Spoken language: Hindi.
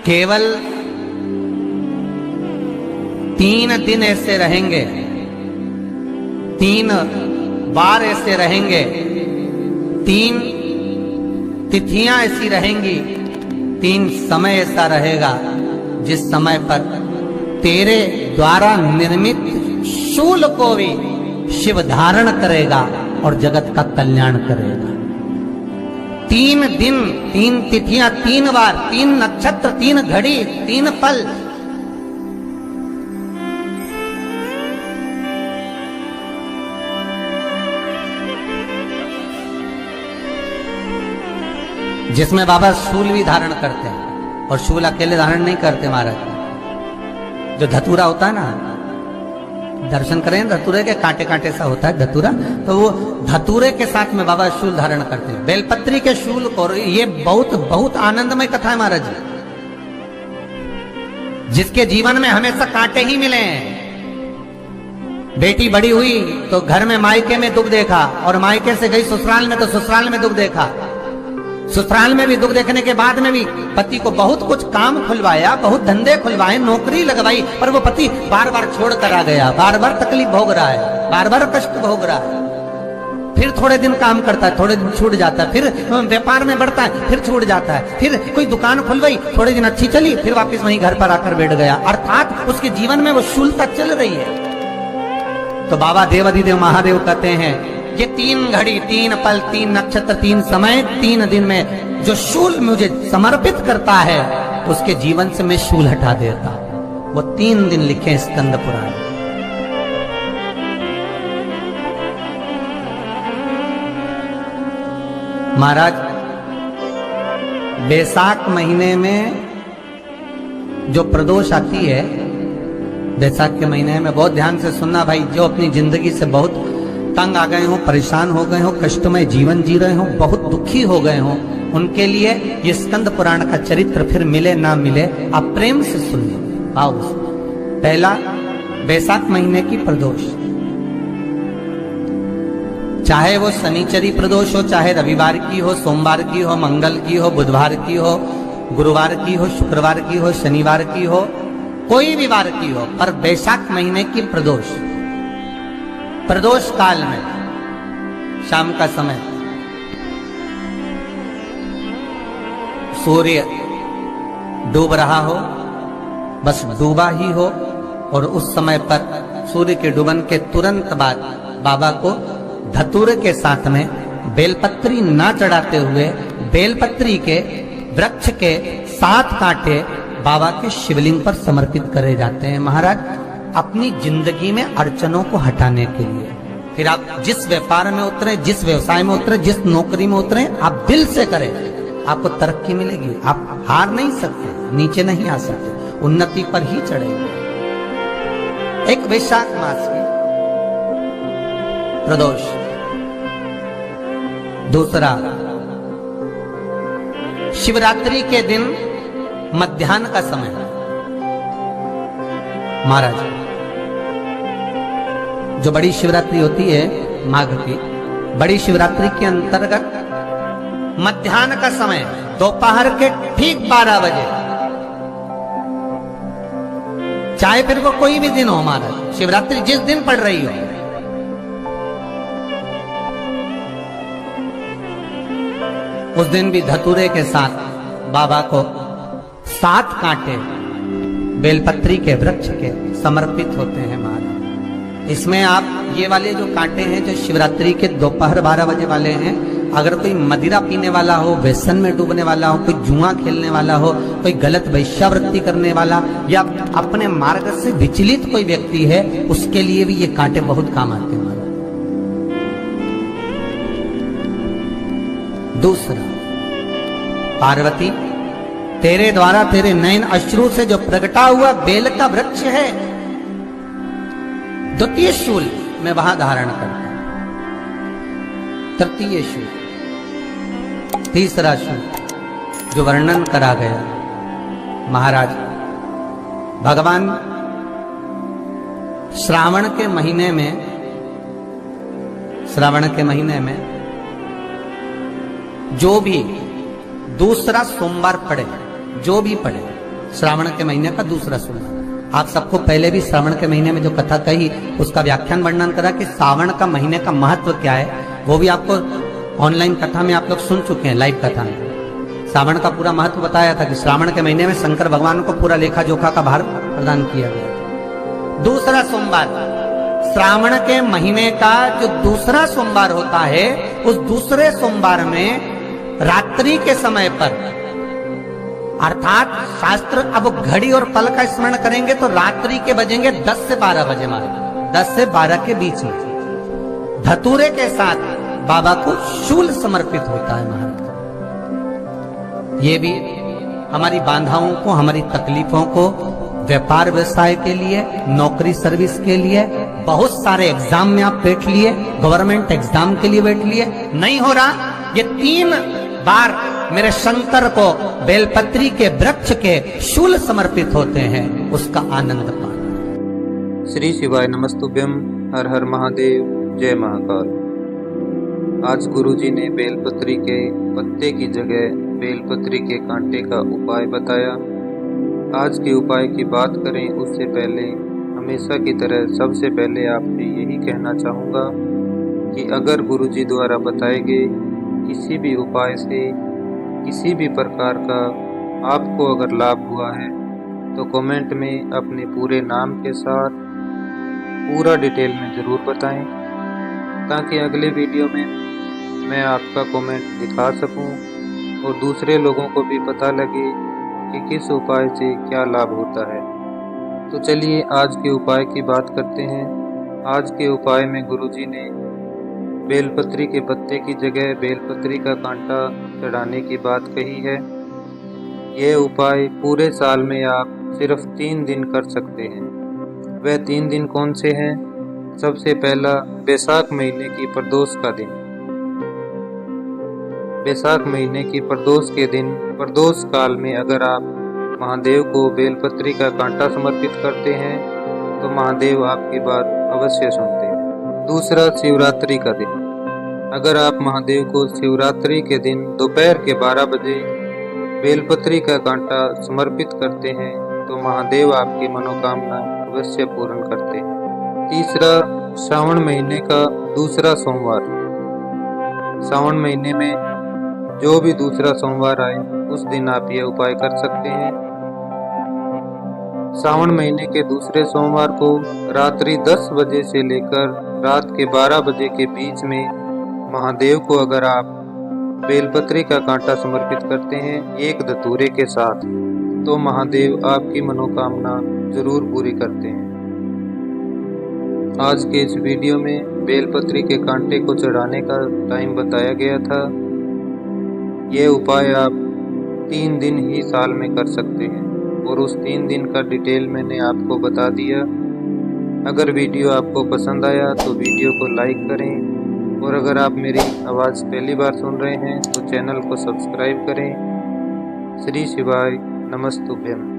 केवल 3 दिन ऐसे रहेंगे, 3 बार ऐसे रहेंगे, 3 तिथियां ऐसी रहेंगी, 3 समय ऐसा रहेगा जिस समय पर तेरे द्वारा निर्मित शूल को भी शिव धारण करेगा और जगत का कल्याण करेगा। 3 दिन, 3 तिथियां, 3 बार, 3 नक्षत्र, 3 घड़ी, 3 पल। जिसमें बाबा शूल भी धारण करते हैं, और शूल अकेले धारण नहीं करते महाराज। जो धतूरा होता है ना, दर्शन करें धतूरे के, कांटे कांटे सा होता है धतूरा, तो वो धतूरे के साथ में बाबा शूल धारण करते हैं, बेलपत्री के शूल को। ये बहुत बहुत आनंदमय कथा है महाराज जी। जिसके जीवन में हमेशा कांटे ही मिले हैं। बेटी बड़ी हुई तो घर में मायके में दुख देखा, और मायके से गई ससुराल में तो ससुराल में दुख देखा। ससुराल में भी दुख देखने के बाद में भी पति को बहुत कुछ काम खुलवाया, बहुत धंधे खुलवाए, नौकरी लगवाई, पर वो पति बार बार छोड़ कर आ गया, बार बार तकलीफ भोग रहा है, बार बार कष्ट भोग रहा है। फिर थोड़े दिन काम करता है, थोड़े दिन छूट जाता है, फिर व्यापार में बढ़ता है, फिर छूट जाता है, फिर कोई दुकान खुलवाई, थोड़े दिन अच्छी चली, फिर वापस वहीं घर पर आकर बैठ गया। अर्थात उसके जीवन में वो शूलता चल रही है। तो बाबा देवाधिदेव महादेव कहते हैं, ये 3 घड़ी, 3 पल, 3 नक्षत्र, 3 समय, 3 दिन में जो शूल मुझे समर्पित करता है, उसके जीवन से मैं शूल हटा देता। वो 3 दिन लिखे स्कंद पुराण। महाराज, बैसाख महीने में जो प्रदोष आती है, बैसाख के महीने में बहुत ध्यान से सुनना भाई, जो अपनी जिंदगी से बहुत तंग आ गए हो, परेशान हो गए हो, कष्टमय जीवन जी रहे हो, बहुत दुखी हो गए हो, उनके लिए ये स्कंद पुराण का चरित्र फिर मिले ना मिले, आप प्रेम से सुनिए। आओ, पहला बैसाख महीने की प्रदोष, चाहे वो शनिचरी प्रदोष हो, चाहे रविवार की हो, सोमवार की हो, मंगल की हो, बुधवार की हो, गुरुवार की हो, शुक्रवार की हो, शनिवार की हो, कोई भी वार की हो, पर बैसाख महीने की प्रदोष, प्रदोष काल में शाम का समय सूर्य डूब रहा हो, बस डूबा ही हो, और उस समय पर सूर्य के डूबन के तुरंत बाद बाबा को धतूरे के साथ में बेलपत्री ना चढ़ाते हुए, बेलपत्री के वृक्ष के 7 कांटे बाबा के शिवलिंग पर समर्पित करे जाते हैं महाराज, अपनी जिंदगी में अड़चनों को हटाने के लिए। फिर आप जिस व्यापार में उतरे, जिस व्यवसाय में उतरे, जिस नौकरी में उतरे, आप दिल से करें, आपको तरक्की मिलेगी। आप हार नहीं सकते, नीचे नहीं आ सकते, उन्नति पर ही चढ़ेंगे। एक वैशाख मास की प्रदोष, दूसरा शिवरात्रि के दिन मध्याह्न का समय महाराज, जो बड़ी शिवरात्रि होती है माघ की, बड़ी शिवरात्रि के अंतर्गत मध्याह्न का समय, दोपहर के ठीक 12 बजे, चाहे फिर वो कोई भी दिन हो महाराज, शिवरात्रि जिस दिन पड़ रही हो, उस दिन भी धतूरे के साथ बाबा को 7 कांटे बेलपत्री के वृक्ष के समर्पित होते हैं महाराज। इसमें आप ये वाले जो कांटे हैं, जो शिवरात्रि के दोपहर 12 बजे वाले हैं, अगर कोई मदिरा पीने वाला हो, व्यसन में डूबने वाला हो, कोई जुआ खेलने वाला हो, कोई गलत वैश्यावृत्ति करने वाला, या अपने मार्ग से विचलित कोई व्यक्ति है, उसके लिए भी ये कांटे बहुत काम आते हैं। दूसरा, पार्वती, तेरे द्वारा तेरे नयन अश्रु से जो प्रगटा हुआ बेल का वृक्ष है, द्वितीय शूल मैं वहां धारण करता हूं, तृतीय शूल, तीसरा शूल जो वर्णन करा गया महाराज, भगवान श्रावण के महीने में जो भी दूसरा सोमवार पड़े, जो भी पड़े, श्रावण के महीने का दूसरा सोमवार। आप सबको पहले भी श्रावण के महीने में जो कथा कही उसका व्याख्यान वर्णन करा कि श्रावण का महीने का महत्व क्या है, वो भी आपको ऑनलाइन कथा में आप लोग सुन चुके हैं, लाइव कथा में श्रावण का पूरा महत्व बताया था कि श्रावण के महीने में शंकर भगवान को पूरा लेखा जोखा का भार प्रदान किया गया। दूसरा सोमवार, श्रावण के महीने का जो दूसरा सोमवार होता है, उस दूसरे सोमवार में रात्रि के समय पर, अर्थात शास्त्र अब घड़ी और पल का स्मरण करेंगे तो रात्रि के बजेंगे 10 से 12 बजे, मारे 10 से 12 के बीच में धतूरे के साथ बाबा को शूल समर्पित होता है महाराज। ये भी हमारी बाधाओं को, हमारी तकलीफों को, व्यापार व्यवसाय के लिए, नौकरी सर्विस के लिए, बहुत सारे एग्जाम में आप बैठ लिए, गवर्नमेंट एग्जाम के लिए बैठ लिए, नहीं हो रहा, ये 3 बार मेरे शंकर को बेलपत्री के वृक्ष के शूल समर्पित होते हैं, उसका आनंद पाना। श्री शिवाय नमस्तुभ्यम। हर हर महादेव, जय महाकाल। आज गुरुजी ने बेलपत्री के पत्ते की जगह बेलपत्री के कांटे का उपाय बताया। आज के उपाय की बात करें उससे पहले हमेशा की तरह सबसे पहले आपसे यही कहना चाहूँगा कि अगर गुरुजी द्वारा बताए गए किसी भी उपाय से किसी भी प्रकार का आपको अगर लाभ हुआ है तो कमेंट में अपने पूरे नाम के साथ पूरा डिटेल में ज़रूर बताएं, ताकि अगले वीडियो में मैं आपका कमेंट दिखा सकूं और दूसरे लोगों को भी पता लगे कि किस उपाय से क्या लाभ होता है। तो चलिए आज के उपाय की बात करते हैं। आज के उपाय में गुरुजी ने बेलपत्री के पत्ते की जगह बेलपत्री का कांटा चढ़ाने की बात कही है। यह उपाय पूरे साल में आप सिर्फ 3 दिन कर सकते हैं। वह 3 दिन कौन से हैं? सबसे पहला, बैसाख महीने की प्रदोष का दिन। बैसाख महीने की प्रदोष के दिन, प्रदोष काल में अगर आप महादेव को बेलपत्री का कांटा समर्पित करते हैं तो महादेव आपकी बात अवश्य सुनते हैं। दूसरा, शिवरात्रि का दिन। अगर आप महादेव को शिवरात्रि के दिन दोपहर के 12 बजे बेलपत्री का कांटा समर्पित करते हैं तो महादेव आपकी मनोकामना अवश्य पूर्ण करते हैं। तीसरा, श्रावण महीने का दूसरा सोमवार। श्रावण महीने में जो भी दूसरा सोमवार आए उस दिन आप यह उपाय कर सकते हैं। श्रावण महीने के दूसरे सोमवार को रात्रि 10 बजे से लेकर रात के 12 बजे के बीच में महादेव को अगर आप बेलपत्री का कांटा समर्पित करते हैं एक धतूरे के साथ, तो महादेव आपकी मनोकामना जरूर पूरी करते हैं। आज के इस वीडियो में बेलपत्री के कांटे को चढ़ाने का टाइम बताया गया था। यह उपाय आप 3 दिन ही साल में कर सकते हैं और उस 3 दिन का डिटेल मैंने आपको बता दिया। अगर वीडियो आपको पसंद आया तो वीडियो को लाइक करें और अगर आप मेरी आवाज़ पहली बार सुन रहे हैं तो चैनल को सब्सक्राइब करें। श्री शिवाय नमस्तुभ्यम।